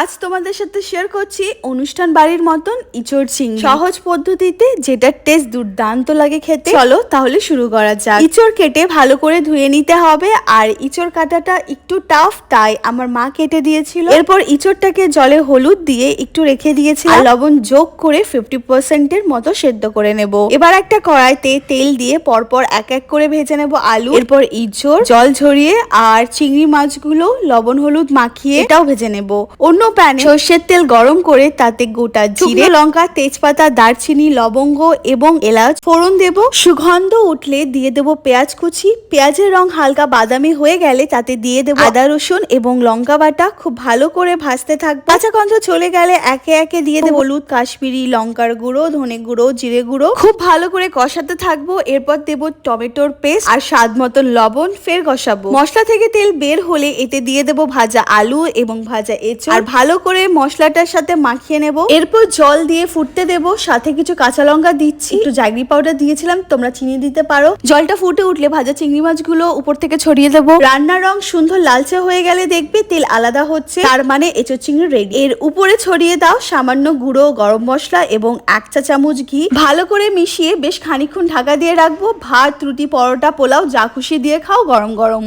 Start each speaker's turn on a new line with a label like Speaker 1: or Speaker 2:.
Speaker 1: আজ তোমাদের সাথে শেয়ার করছি অনুষ্ঠান বাড়ির মতন ইঁচড় চিংড়ি সহজ পদ্ধতিতে, যেটার টেস্ট দুর্দান্ত লাগে খেতে। চলো তাহলে শুরু করা যাক। ইঁচড় কেটে ভালো করে ধুয়ে নিতে হবে, আর ইঁচড় কাটাটা একটু টাফ, তাই আমার মা কেটে দিয়েছিল। এরপর ইঁচড়টাকে জলে হলুদ দিয়ে একটু রেখে দিয়েছি, আর লবণ যোগ করে 50% এর মতো সেদ্ধ করে নেব। এবার একটা কড়াইতে তেল দিয়ে পরপর এক এক করে ভেজে নেব আলু, এরপর ইঁচড়, জল ঝরিয়ে আর চিংড়ি মাছগুলো লবণ হলুদ মাখিয়ে এটাও ভেজে নেব। অন্য প্যানে সর্ষের তেল গরম করে তাতে গোটা জিরে, লঙ্কা, তেজপাতা, দারচিনি, লবঙ্গ এবং এলাচ ফোড়ন দেব। সুগন্ধ উঠলে দিয়ে দেব পেঁয়াজ কুচি। পেঁয়াজের রং হালকা বাদামি হয়ে গেলে তাতে দিয়ে দেব আদা রসুন এবং লঙ্কা বাটা। খুব ভালো করে ভাজতে থাকবো। কাঁচা গন্ধ চলে গেলে একে একে দিয়ে দেব হলুদ, কাশ্মীরি লঙ্কার গুঁড়ো, ধনে গুঁড়ো, জিরে গুঁড়ো। খুব ভালো করে কষাতে থাকবো। এরপর দেব টমেটোর পেস্ট আর স্বাদ মতন লবণ। ফের কষাবো। মশলা থেকে তেল বের হলে এতে দিয়ে দেব ভাজা আলু এবং ভাজা এঁচড়, আর ভালো করে মশলাটার সাথে মাখিয়ে নেব। এরপর জল দিয়ে ফুটতে দেব। সাথে কিছু কাঁচা লঙ্কা দিচ্ছি, একটু জাগরি পাউডার দিয়েছিলাম, তোমরা চিনি দিতে পারো। জলটা ফুটে উঠলে ভাজা চিংড়ি মাছগুলো উপর থেকে ছড়িয়ে দেব। রান্নার রং সুন্দর লালচে হয়ে গেলে দেখবে তেল আলাদা হচ্ছে, তার মানে এঁচড় চিংড়ি রেডি। এর উপরে ছড়িয়ে দাও সামান্য গুঁড়ো গরম মশলা এবং 1 চা চামচ ঘি। ভালো করে মিশিয়ে বেশ খানিকক্ষণ ঢাকা দিয়ে রাখবো। ভাত, রুটি, পরোটা, পোলাও যা খুশি দিয়ে খাও গরম গরম।